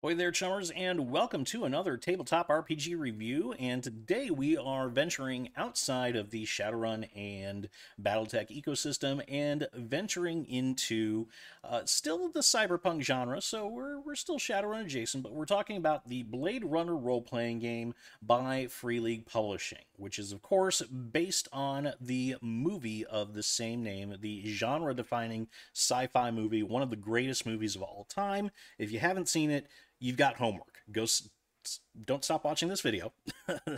Hey there, chummers, and welcome to another tabletop RPG review. And today we are venturing outside of the Shadowrun and BattleTech ecosystem and venturing into still the cyberpunk genre. So we're still Shadowrun adjacent, but we're talking about the Blade Runner role-playing game by Free League Publishing, which is of course based on the movie of the same name, the genre-defining sci-fi movie, one of the greatest movies of all time. If you haven't seen it, you've got homework. Don't stop watching this video.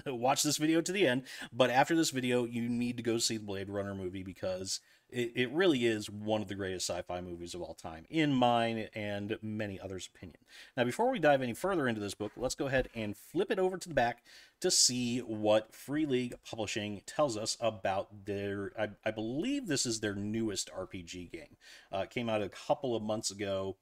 Watch this video to the end. But after this video, you need to go see the Blade Runner movie because it really is one of the greatest sci-fi movies of all time, in mine and many others' opinion. Now, before we dive any further into this book, let's go ahead and flip it over to the back to see what Free League Publishing tells us about their, I believe this is their newest RPG game. It came out a couple of months ago.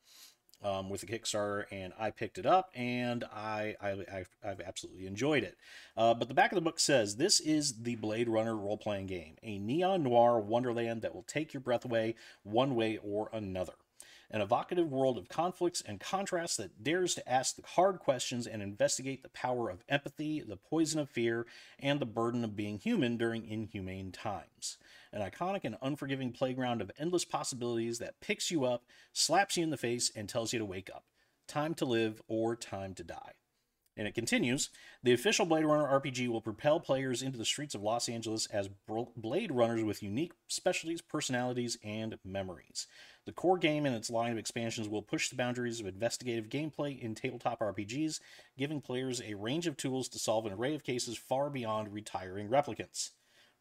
With a Kickstarter, and I picked it up, and I've absolutely enjoyed it. But the back of the book says, this is the Blade Runner role-playing game, a neon noir wonderland that will take your breath away one way or another. An evocative world of conflicts and contrasts that dares to ask the hard questions and investigate the power of empathy, the poison of fear, and the burden of being human during inhumane times. An iconic and unforgiving playground of endless possibilities that picks you up, slaps you in the face, and tells you to wake up. Time to live or time to die. And it continues, the official Blade Runner RPG will propel players into the streets of Los Angeles as Blade Runners with unique specialties, personalities, and memories. The core game and its line of expansions will push the boundaries of investigative gameplay in tabletop RPGs, giving players a range of tools to solve an array of cases far beyond retiring replicants.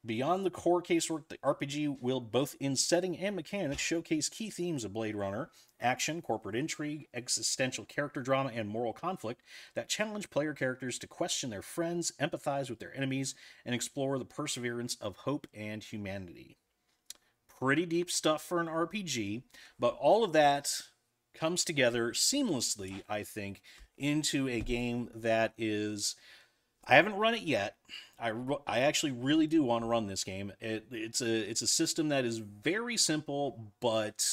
Beyond the core casework, the RPG will, both in setting and mechanics, showcase key themes of Blade Runner: action, corporate intrigue, existential character drama, and moral conflict that challenge player characters to question their friends, empathize with their enemies, and explore the perseverance of hope and humanity. Pretty deep stuff for an RPG, but all of that comes together seamlessly, I think, into a game that is... I haven't run it yet. I actually really do want to run this game. It's a system that is very simple, but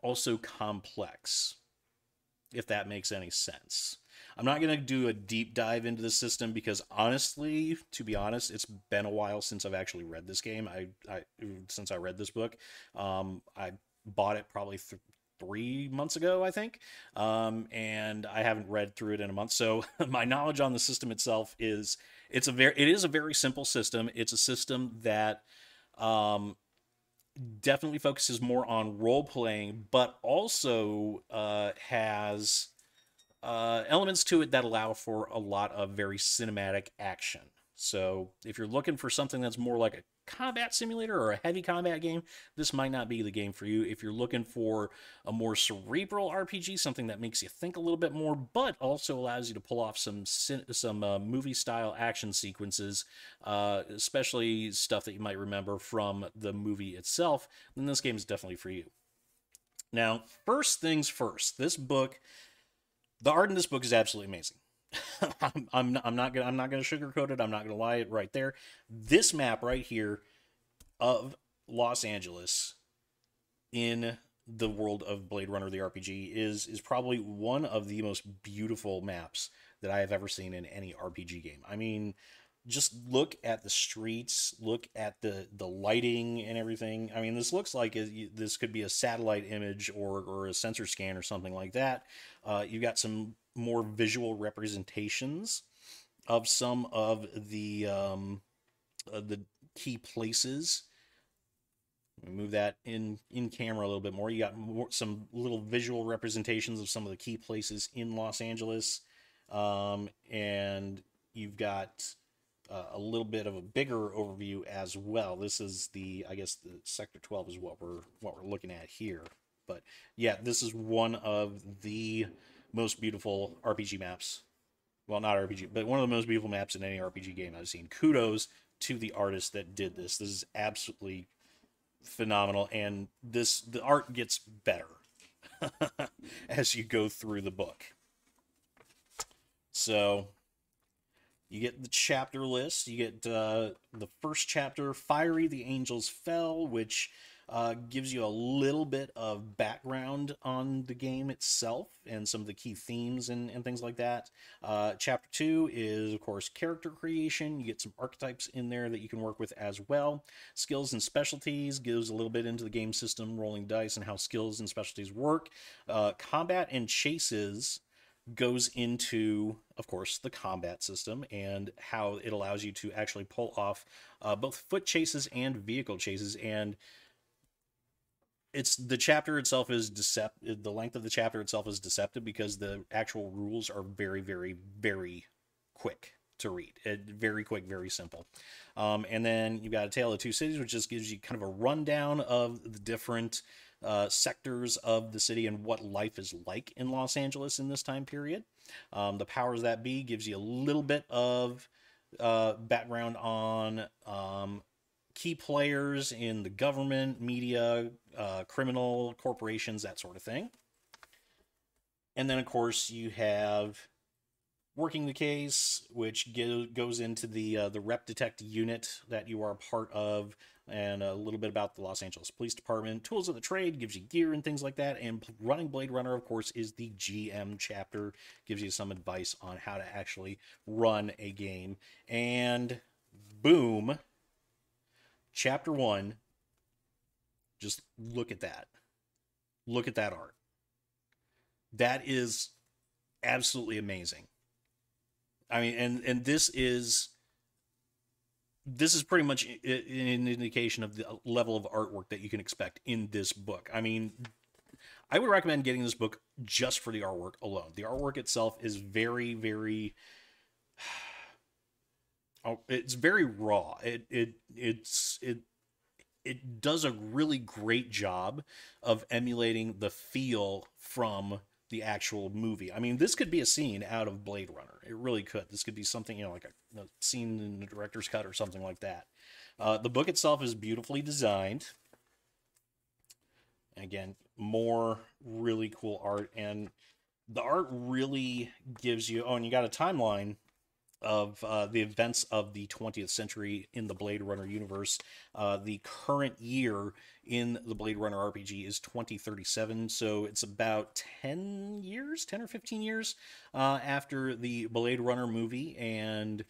also complex, if that makes any sense. I'm not going to do a deep dive into the system because honestly, to be honest, it's been a while since I've actually read this game. Since I read this book, I bought it probably 3 months ago, I think, and I haven't read through it in a month. So my knowledge on the system itself is it is a very simple system. It's a system that definitely focuses more on role playing, but also has elements to it that allow for a lot of very cinematic action. So if you're looking for something that's more like a combat simulator or a heavy combat game, this might not be the game for you. If you're looking for a more cerebral RPG, something that makes you think a little bit more, but also allows you to pull off some movie-style action sequences, especially stuff that you might remember from the movie itself, then this game is definitely for you. Now, first things first, this book... The art in this book is absolutely amazing. I'm not gonna sugarcoat it. I'm not gonna lie right there. This map right here of Los Angeles in the world of Blade Runner the RPG is probably one of the most beautiful maps that I have ever seen in any RPG game. I mean, just look at the streets, look at the lighting and everything. I mean, this looks like this could be a satellite image or a sensor scan or something like that. You've got some more visual representations of some of the key places. Move that in camera a little bit more. You got some little visual representations of some of the key places in Los Angeles, and you've got a little bit of a bigger overview as well. This is I guess the Sector 12 is what we're looking at here. But yeah, this is one of the most beautiful RPG maps. Well, not RPG, but one of the most beautiful maps in any RPG game I've seen. Kudos to the artist that did this. This is absolutely phenomenal, and the art gets better as you go through the book. So you get the chapter list. You get the first chapter, Fiery the Angels Fell, which gives you a little bit of background on the game itself and some of the key themes and things like that. Chapter 2 is, of course, character creation. You get some archetypes in there that you can work with as well. Skills and specialties gives a little bit into the game system, rolling dice, and how skills and specialties work. Combat and chases goes into, of course, the combat system and how it allows you to actually pull off both foot chases and vehicle chases. And the chapter itself is deceptive. The length of the chapter itself is deceptive because the actual rules are very, very, very quick to read. Very quick, very simple. And then you've got A Tale of Two Cities, which just gives you kind of a rundown of the different sectors of the city and what life is like in Los Angeles in this time period. The Powers That Be gives you a little bit of background on key players in the government, media, criminal corporations, that sort of thing. And then, of course, you have Working the Case, which goes into the Rep Detect unit that you are a part of, and a little bit about the Los Angeles Police Department. Tools of the Trade gives you gear and things like that. And Running Blade Runner, of course, is the GM chapter. Gives you some advice on how to actually run a game. And boom, Chapter 1, just look at that. Look at that art. That is absolutely amazing. I mean, and this is pretty much an indication of the level of artwork that you can expect in this book. I mean, I would recommend getting this book just for the artwork alone. The artwork itself is very, very... it's very raw. It does a really great job of emulating the feel from the actual movie. I mean, this could be a scene out of Blade Runner. It really could. This could be something, like a scene in the director's cut or something like that. The book itself is beautifully designed. Again, more really cool art, and the art really gives you... Oh, and you got a timeline of the events of the 20th century in the Blade Runner universe. The current year in the Blade Runner RPG is 2037, so it's about 10 or 15 years after the Blade Runner movie, and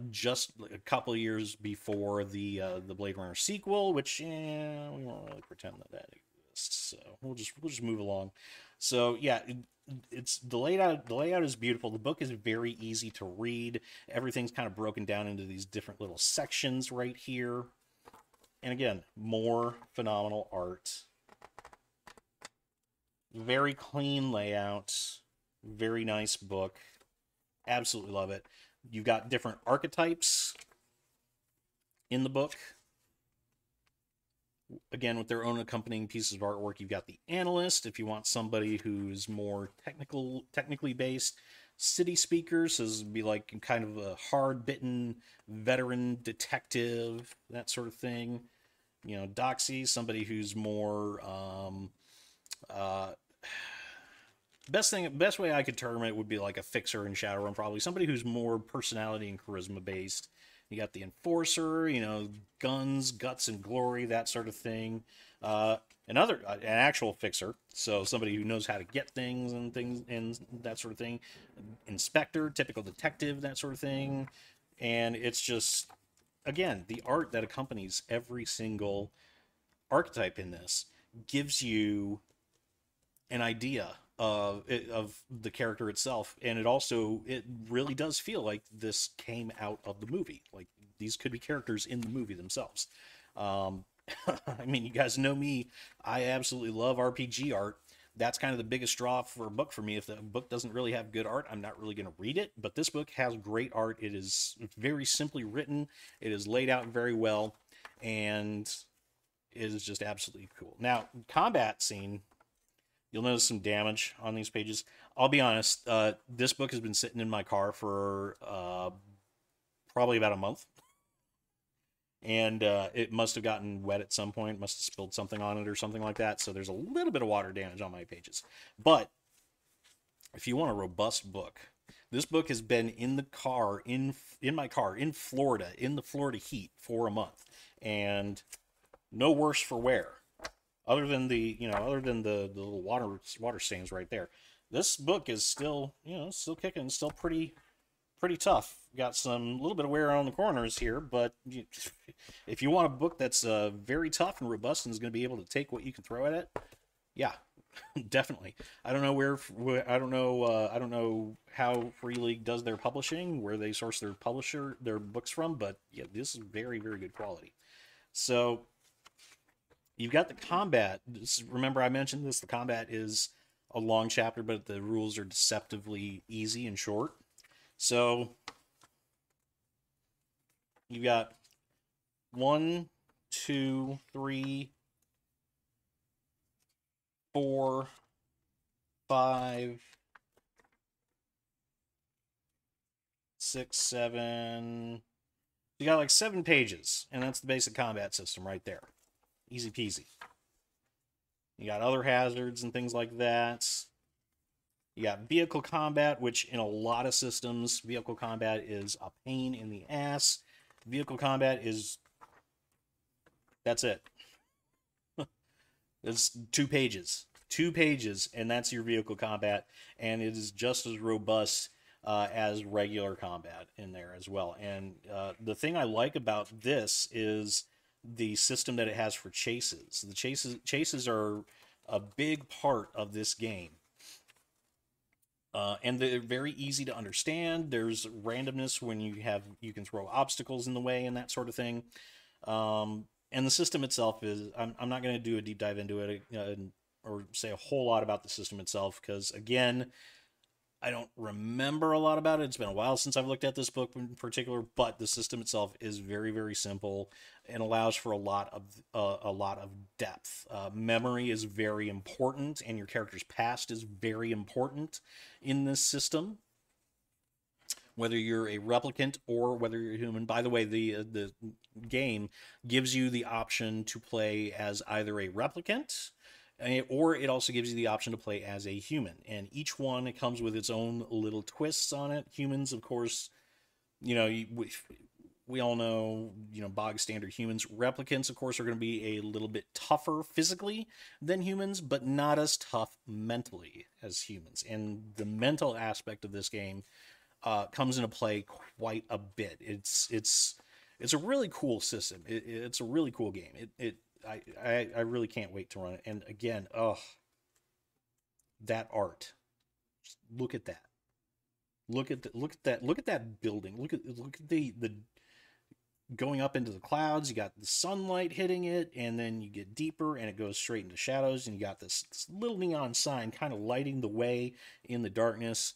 just a couple of years before the Blade Runner sequel, which we won't really pretend that exists, so we'll just move along. So yeah, it's the layout is beautiful. The book is very easy to read. Everything's kind of broken down into these different little sections right here. And again, more phenomenal art. Very clean layout. Very nice book. Absolutely love it. You've got different archetypes in the book. Again, with their own accompanying pieces of artwork. You've got the analyst, if you want somebody who's more technically based. City speaker, so this would be like kind of a hard-bitten veteran detective, that sort of thing. Doxy, somebody who's more best way I could term it would be like a fixer in Shadowrun, probably somebody who's more personality and charisma based. You got the enforcer, guns, guts, and glory, that sort of thing. An actual fixer, so somebody who knows how to get things and that sort of thing. Inspector, typical detective, that sort of thing. And it's just, again, the art that accompanies every single archetype in this gives you an idea of the character itself, and it really does feel like this came out of the movie. Like, these could be characters in the movie themselves. I mean, you guys know me. I absolutely love RPG art. That's kind of the biggest draw for a book for me. If the book doesn't really have good art, I'm not really going to read it. But this book has great art. It's very simply written. It is laid out very well, and it is just absolutely cool. Now, combat scene... You'll notice some damage on these pages. I'll be honest, this book has been sitting in my car for probably about a month. And it must have gotten wet at some point, must have spilled something on it or something like that. So there's a little bit of water damage on my pages. But if you want a robust book, this book has been in the car, in my car, in Florida, in the Florida heat for a month. And no worse for wear. Other than the little water stains right there. This book is still, still kicking, still pretty tough. Got some little bit of wear on the corners here, but if you want a book that's very tough and robust and is going to be able to take what you can throw at it, yeah, definitely. I don't know I don't know how Free League does their publishing, where they source their books from, but yeah, this is very very good quality. So you've got the combat. Remember, I mentioned this. The combat is a long chapter, but the rules are deceptively easy and short. So you've got 1, 2, 3, 4, 5, 6, 7. You got like 7 pages, and that's the basic combat system right there. Easy peasy. You got other hazards and things like that. You got vehicle combat, which in a lot of systems, vehicle combat is a pain in the ass. Vehicle combat is... that's it. It's 2 pages. 2 pages, and that's your vehicle combat, and it is just as robust as regular combat in there as well. And the thing I like about this is the system that it has for chases. The chases are a big part of this game. And they're very easy to understand. There's randomness when you can throw obstacles in the way and that sort of thing. And the system itself is, I'm not going to do a deep dive into it or say a whole lot about the system itself, because again, I don't remember a lot about it. It's been a while since I've looked at this book in particular, but the system itself is very, very simple and allows for a lot of depth. Memory is very important, and your character's past is very important in this system. Whether you're a replicant or whether you're human. By the way, the game gives you the option to play as either a replicant, or it also gives you the option to play as a human. And each one, it comes with its own little twists on it. Humans, of course, we all know, bog standard humans. Replicants, of course, are going to be a little bit tougher physically than humans, but not as tough mentally as humans. And the mental aspect of this game comes into play quite a bit. It's a really cool system. It's a really cool game. I really can't wait to run it. And again, that art. Just look at that. Look at that building. Look at the going up into the clouds. You got the sunlight hitting it, and then you get deeper, and it goes straight into shadows, and you got this little neon sign kind of lighting the way in the darkness.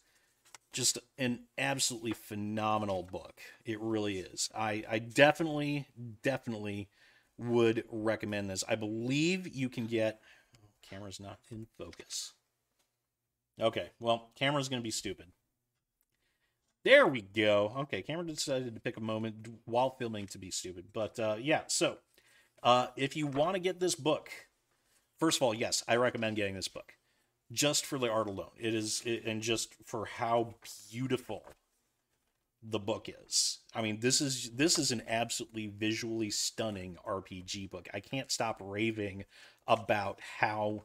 Just an absolutely phenomenal book. It really is. I definitely would recommend this. I believe you can get... camera's not in focus. Okay, well, camera's going to be stupid. There we go. Okay, camera decided to pick a moment while filming to be stupid. But yeah, so if you want to get this book, first of all, yes, I recommend getting this book. Just for the art alone. And just for how beautiful the book is. I mean, this is an absolutely visually stunning RPG book. I can't stop raving about how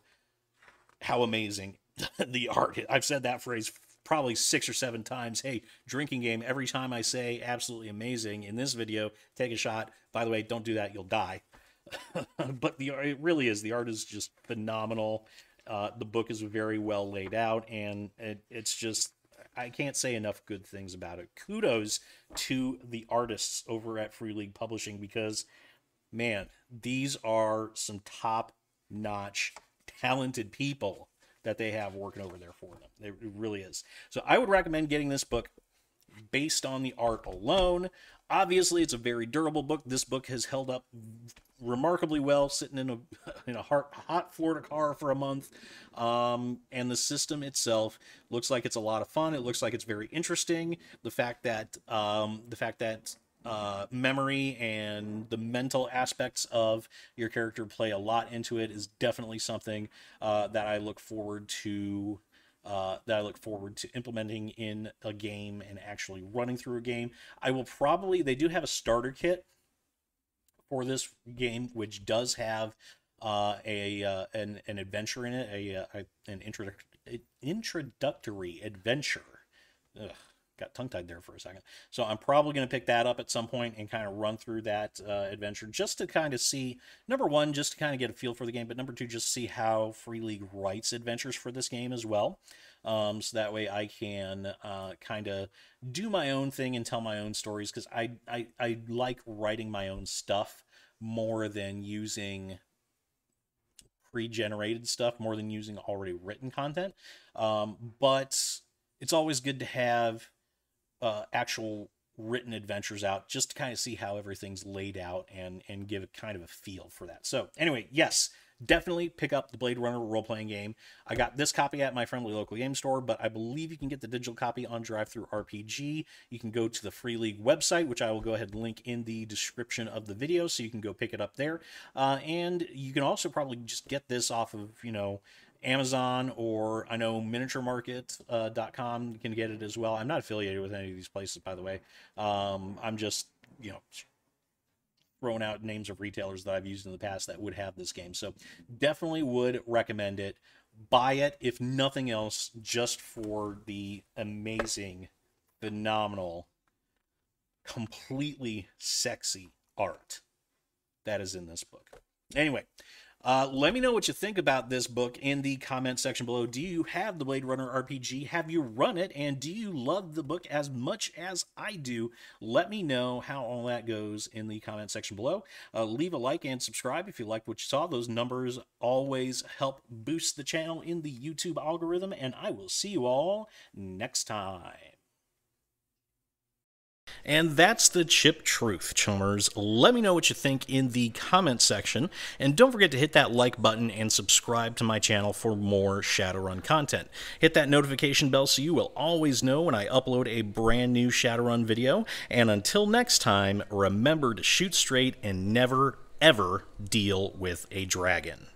amazing the art is. I've said that phrase probably 6 or 7 times. Hey, drinking game, every time I say absolutely amazing in this video, take a shot. By the way, don't do that, you'll die. But it really is. The art is just phenomenal. The book is very well laid out, and it's just, I can't say enough good things about it. Kudos to the artists over at Free League Publishing, because, man, these are some top-notch, talented people that they have working over there for them. It really is. So I would recommend getting this book based on the art alone. Obviously, it's a very durable book. This book has held up remarkably well, sitting in a hot Florida car for a month. And the system itself looks like it's a lot of fun. It looks like it's very interesting. The fact that memory and the mental aspects of your character play a lot into it is definitely something that I look forward to. Implementing in a game and actually running through a game. They do have a starter kit for this game, which does have an adventure in it, an introductory adventure. Ugh, got tongue-tied there for a second. So I'm probably going to pick that up at some point and kind of run through that adventure just to kind of see, number one, just to kind of get a feel for the game, but number two, just see how Free League writes adventures for this game as well. So that way I can kind of do my own thing and tell my own stories, because I like writing my own stuff more than using pre-generated stuff, more than using already written content. But it's always good to have actual written adventures out just to kind of see how everything's laid out and give it kind of a feel for that. So anyway, yes, definitely pick up the Blade Runner role-playing game. I got this copy at my friendly local game store, but I believe you can get the digital copy on DriveThruRPG. You can go to the Free League website, which I will go ahead and link in the description of the video, so you can go pick it up there. And you can also probably just get this off of, you know, Amazon, or I know miniaturemarket.com, you can get it as well. I'm not affiliated with any of these places, by the way. I'm just, you know, throwing out names of retailers that I've used in the past that would have this game. So definitely would recommend it. Buy it, if nothing else, just for the amazing, phenomenal, completely sexy art that is in this book. Anyway, let me know what you think about this book in the comment section below. Do you have the Blade Runner RPG? Have you run it? And do you love the book as much as I do? Let me know how all that goes in the comment section below. Leave a like and subscribe if you liked what you saw. Those numbers always help boost the channel in the YouTube algorithm. And I will see you all next time. And that's the chip truth, chummers. Let me know what you think in the comment section, and don't forget to hit that like button and subscribe to my channel for more Shadowrun content. Hit that notification bell so you will always know when I upload a brand new Shadowrun video, and until next time, remember to shoot straight and never, ever deal with a dragon.